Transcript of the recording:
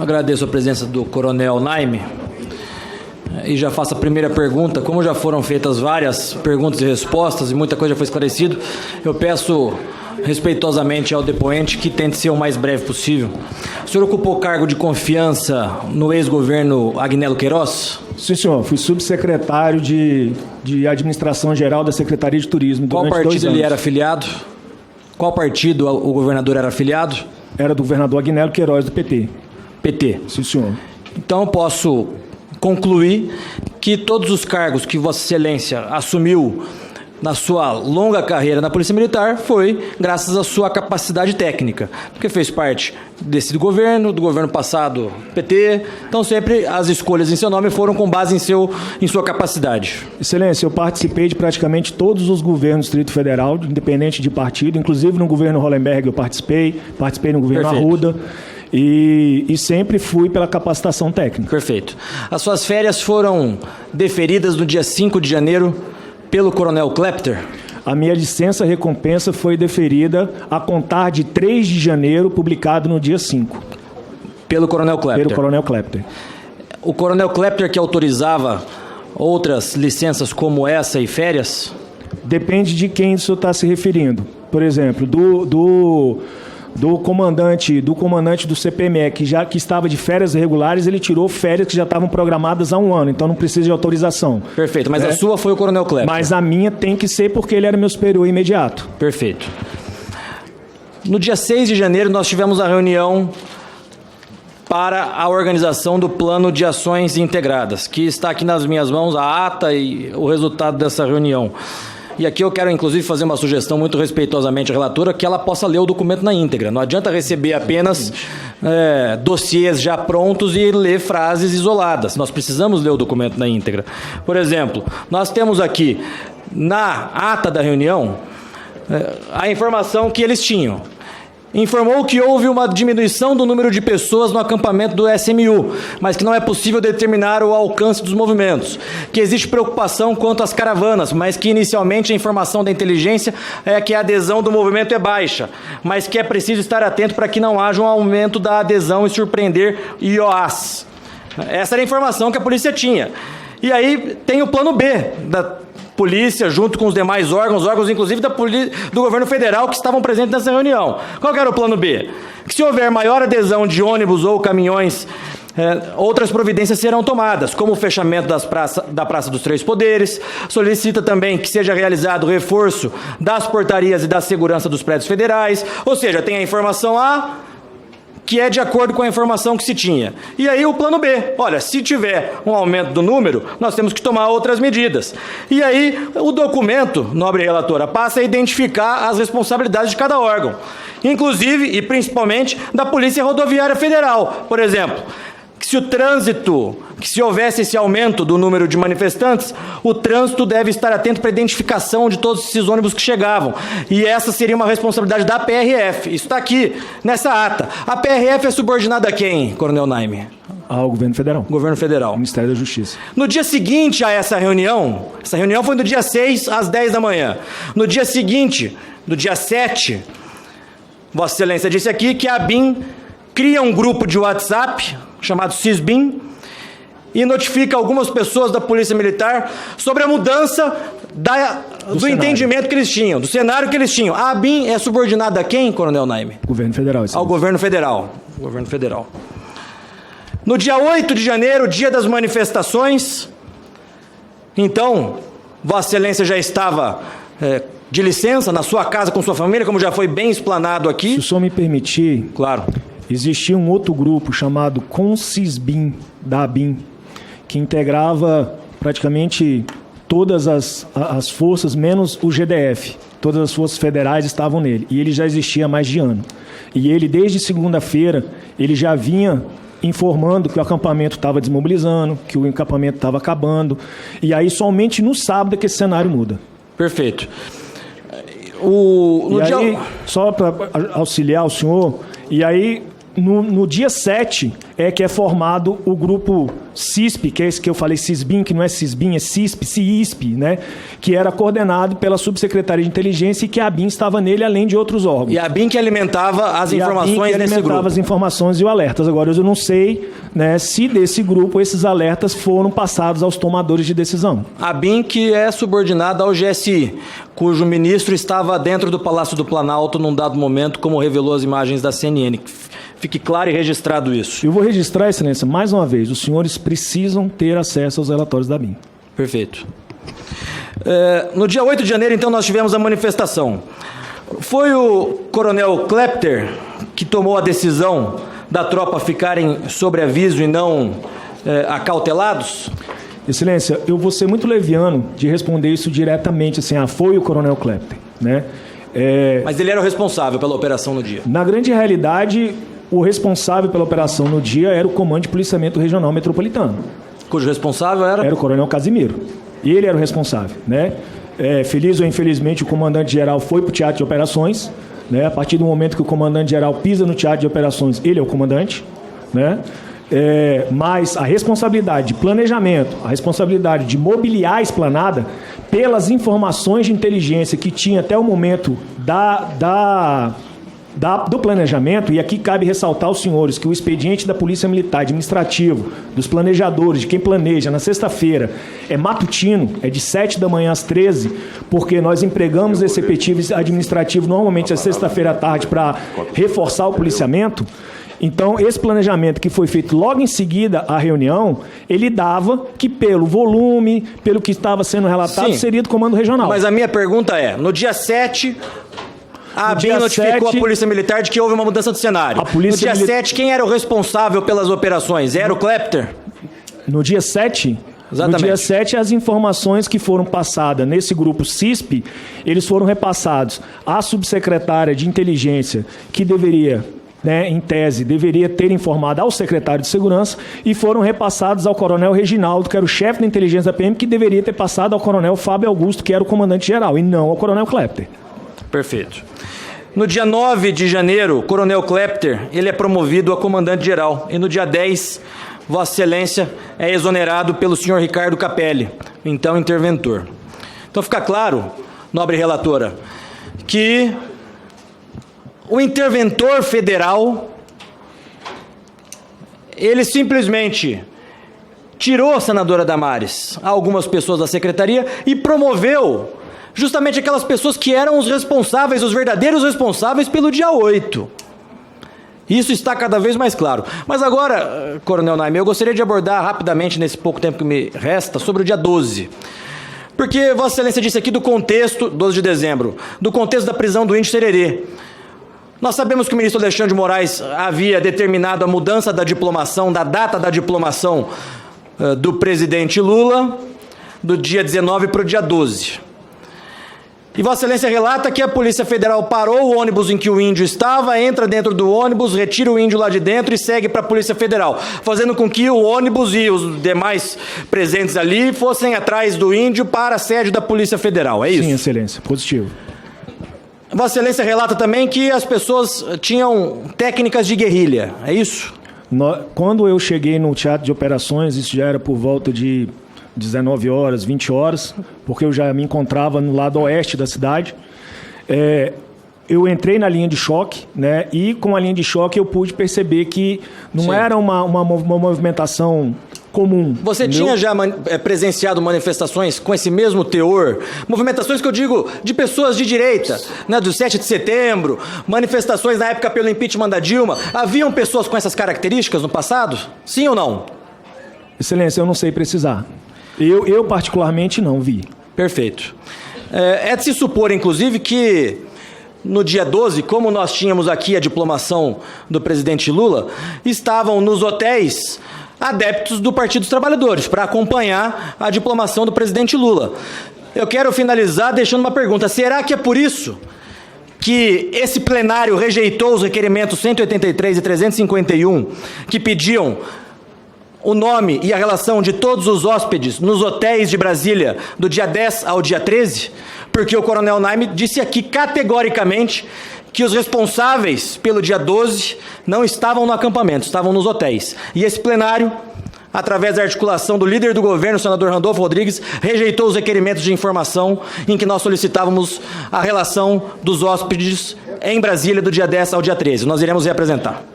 Agradeço a presença do Coronel Naime e já faço a primeira pergunta. Como já foram feitas várias perguntas e respostas e muita coisa já foi esclarecido, eu peço respeitosamente ao depoente que tente ser o mais breve possível. O senhor ocupou cargo de confiança no ex-governo Agnello Queiroz? Sim, senhor. Fui subsecretário de Administração Geral da Secretaria de Turismo durante 2 anos. Qual partido ele era afiliado? Qual partido o governador era afiliado? Era do governador Agnello Queiroz, do PT. PT. Sim, senhor. Então, posso concluir que todos os cargos que Vossa Excelência assumiu na sua longa carreira na Polícia Militar foi graças à sua capacidade técnica, porque fez parte desse governo, do governo passado PT, então sempre as escolhas em seu nome foram com base em sua capacidade. Excelência, eu participei de praticamente todos os governos do Distrito Federal, independente de partido, inclusive no governo Hollenberg eu participei no governo Perfeito. Arruda, e sempre fui pela capacitação técnica. Perfeito. As suas férias foram deferidas no dia 5 de janeiro pelo Coronel Klepter? A minha licença-recompensa foi deferida a contar de 3 de janeiro, publicado no dia 5. Pelo Coronel Klepter? Pelo Coronel Klepter. O Coronel Klepter que autorizava outras licenças como essa e férias? Depende de quem o senhor está se referindo. Por exemplo, do comandante do CPME, que estava de férias regulares, ele tirou férias que já estavam programadas há 1 ano, então não precisa de autorização. Perfeito, mas a sua foi o Coronel Klepter. Mas a minha tem que ser porque ele era meu superior imediato. Perfeito. No dia 6 de janeiro nós tivemos a reunião para a organização do Plano de Ações Integradas, que está aqui nas minhas mãos, a ata e o resultado dessa reunião. E aqui eu quero, inclusive, fazer uma sugestão muito respeitosamente à relatora, que ela possa ler o documento na íntegra. Não adianta receber apenas dossiês já prontos e ler frases isoladas. Nós precisamos ler o documento na íntegra. Por exemplo, nós temos aqui, na ata da reunião, a informação que eles tinham. Informou que houve uma diminuição do número de pessoas no acampamento do SMU, mas que não é possível determinar o alcance dos movimentos. Que existe preocupação quanto às caravanas, mas que inicialmente a informação da inteligência é que a adesão do movimento é baixa, mas que é preciso estar atento para que não haja um aumento da adesão e surpreender IOAs. Essa era a informação que a polícia tinha. E aí tem o plano B da polícia, junto com os demais órgãos inclusive do governo federal que estavam presentes nessa reunião. Qual que era o plano B? Que se houver maior adesão de ônibus ou caminhões, outras providências serão tomadas, como o fechamento da Praça dos Três Poderes. Solicita também que seja realizado reforço das portarias e da segurança dos prédios federais. Ou seja, tem a informação A, que é de acordo com a informação que se tinha. E aí o plano B, olha, se tiver um aumento do número, nós temos que tomar outras medidas. E aí o documento, nobre relatora, passa a identificar as responsabilidades de cada órgão, inclusive e principalmente da Polícia Rodoviária Federal. Por exemplo, que se houvesse esse aumento do número de manifestantes, o trânsito deve estar atento para a identificação de todos esses ônibus que chegavam. E essa seria uma responsabilidade da PRF. Isso está aqui, nessa ata. A PRF é subordinada a quem, Coronel Naime? Ao Governo Federal. Governo Federal. Ministério da Justiça. No dia seguinte a essa reunião foi no dia 6 às 10 da manhã. No dia seguinte, no dia 7, Vossa Excelência disse aqui que a ABIN cria um grupo de WhatsApp chamado CISBIN e notifica algumas pessoas da Polícia Militar sobre a mudança do entendimento que eles tinham, do cenário que eles tinham. A ABIN é subordinada a quem, Coronel Naime? Governo Federal. Ao Governo Federal. Governo Federal. No dia 8 de janeiro, dia das manifestações, então, Vossa Excelência já estava de licença na sua casa com sua família, como já foi bem explanado aqui. Se o senhor me permitir... Claro. Existia um outro grupo chamado CONCISBIN, da ABIN, que integrava praticamente todas as forças, menos o GDF. Todas as forças federais estavam nele. E ele já existia há mais de ano. E ele, desde segunda-feira, ele já vinha informando que o acampamento estava desmobilizando, que o acampamento estava acabando. E aí, somente no sábado é que esse cenário muda. Perfeito. Só para auxiliar o senhor, e aí No dia 7 é que é formado o grupo CISP, que é esse que eu falei, CISBIM, que não é CISBIM, é CISP, CISP, né? Que era coordenado pela Subsecretaria de Inteligência e que a ABIN estava nele, além de outros órgãos. E a ABIN que alimentava as informações nesse grupo. As informações e os alertas. Agora, eu não sei, né, se desse grupo esses alertas foram passados aos tomadores de decisão. A ABIN que é subordinada ao GSI, cujo ministro estava dentro do Palácio do Planalto num dado momento, como revelou as imagens da CNN. Fique claro e registrado isso. Eu vou registrar, Excelência, mais uma vez. Os senhores precisam ter acesso aos relatórios da ABIN. Perfeito. No dia 8 de janeiro, então, nós tivemos a manifestação. Foi o coronel Klepter que tomou a decisão da tropa ficarem sob aviso e não acautelados? Excelência, eu vou ser muito leviano de responder isso diretamente, assim, foi o coronel Klepter, né? Mas ele era o responsável pela operação no dia? Na grande realidade, o responsável pela operação no dia era o Comando de Policiamento Regional Metropolitano. Cujo responsável era? Era o coronel Casimiro. Ele era o responsável, né? Feliz ou infelizmente, o comandante-geral foi para o teatro de operações, né? A partir do momento que o comandante-geral pisa no teatro de operações, ele é o comandante, né? Mas a responsabilidade de planejamento, a responsabilidade de mobiliar a esplanada, pelas informações de inteligência que tinha até o momento do planejamento, e aqui cabe ressaltar aos senhores que o expediente da Polícia Militar Administrativo, dos planejadores, de quem planeja, na sexta-feira, é matutino, é de 7 da manhã às 13, porque nós empregamos esse efetivo administrativo normalmente às sexta-feira à tarde para reforçar o policiamento. Então, esse planejamento que foi feito logo em seguida à reunião, ele dava que pelo volume, pelo que estava sendo relatado, sim, seria do Comando Regional. Mas a minha pergunta é, no dia 7... A ABIN notificou a Polícia Militar de que houve uma mudança de cenário. No dia 7, quem era o responsável pelas operações? Era o Klepter? No dia 7? Exatamente. No dia 7, as informações que foram passadas nesse grupo CISP, eles foram repassados à subsecretária de inteligência, que deveria, né, em tese, deveria ter informado ao secretário de segurança, e foram repassados ao coronel Reginaldo, que era o chefe da inteligência da PM, que deveria ter passado ao coronel Fábio Augusto, que era o comandante-geral, e não ao coronel Klepter. Perfeito. No dia 9 de janeiro, o coronel Klepter, ele é promovido a comandante-geral. E no dia 10, Vossa Excelência é exonerado pelo senhor Ricardo Capelli, então interventor. Então fica claro, nobre relatora, que o interventor federal, ele simplesmente tirou a senadora Damares, algumas pessoas da secretaria, e promoveu justamente aquelas pessoas que eram os responsáveis, os verdadeiros responsáveis pelo dia 8. Isso está cada vez mais claro. Mas agora, coronel Naime, eu gostaria de abordar rapidamente, nesse pouco tempo que me resta, sobre o dia 12. Porque Vossa Excelência disse aqui do contexto, 12 de dezembro, do contexto da prisão do índio Sererê. Nós sabemos que o ministro Alexandre de Moraes havia determinado a mudança da diplomação, da data da diplomação do presidente Lula, do dia 19 para o dia 12. E Vossa Excelência relata que a Polícia Federal parou o ônibus em que o índio estava, entra dentro do ônibus, retira o índio lá de dentro e segue para a Polícia Federal, fazendo com que o ônibus e os demais presentes ali fossem atrás do índio para a sede da Polícia Federal, é isso? Sim, Excelência, positivo. Vossa Excelência relata também que as pessoas tinham técnicas de guerrilha, é isso? Quando eu cheguei no teatro de operações, isso já era por volta de 19 horas, 20 horas, porque eu já me encontrava no lado oeste da cidade. Eu entrei na linha de choque, né, e com a linha de choque eu pude perceber que não Sim. era uma movimentação comum. Você tinha já presenciado manifestações com esse mesmo teor? Movimentações que eu digo de pessoas de direita, né, do 7 de setembro, manifestações na época pelo impeachment da Dilma. Haviam pessoas com essas características no passado? Sim ou não? Excelência, eu não sei precisar. Eu particularmente não vi. Perfeito. É de se supor, inclusive, que no dia 12, como nós tínhamos aqui a diplomação do presidente Lula, estavam nos hotéis adeptos do Partido dos Trabalhadores para acompanhar a diplomação do presidente Lula. Eu quero finalizar deixando uma pergunta. Será que é por isso que esse plenário rejeitou os requerimentos 183 e 351 que pediam o nome e a relação de todos os hóspedes nos hotéis de Brasília do dia 10 ao dia 13, porque o coronel Naime disse aqui categoricamente que os responsáveis pelo dia 12 não estavam no acampamento, estavam nos hotéis. E esse plenário, através da articulação do líder do governo, o senador Randolfo Rodrigues, rejeitou os requerimentos de informação em que nós solicitávamos a relação dos hóspedes em Brasília do dia 10 ao dia 13. Nós iremos reapresentar.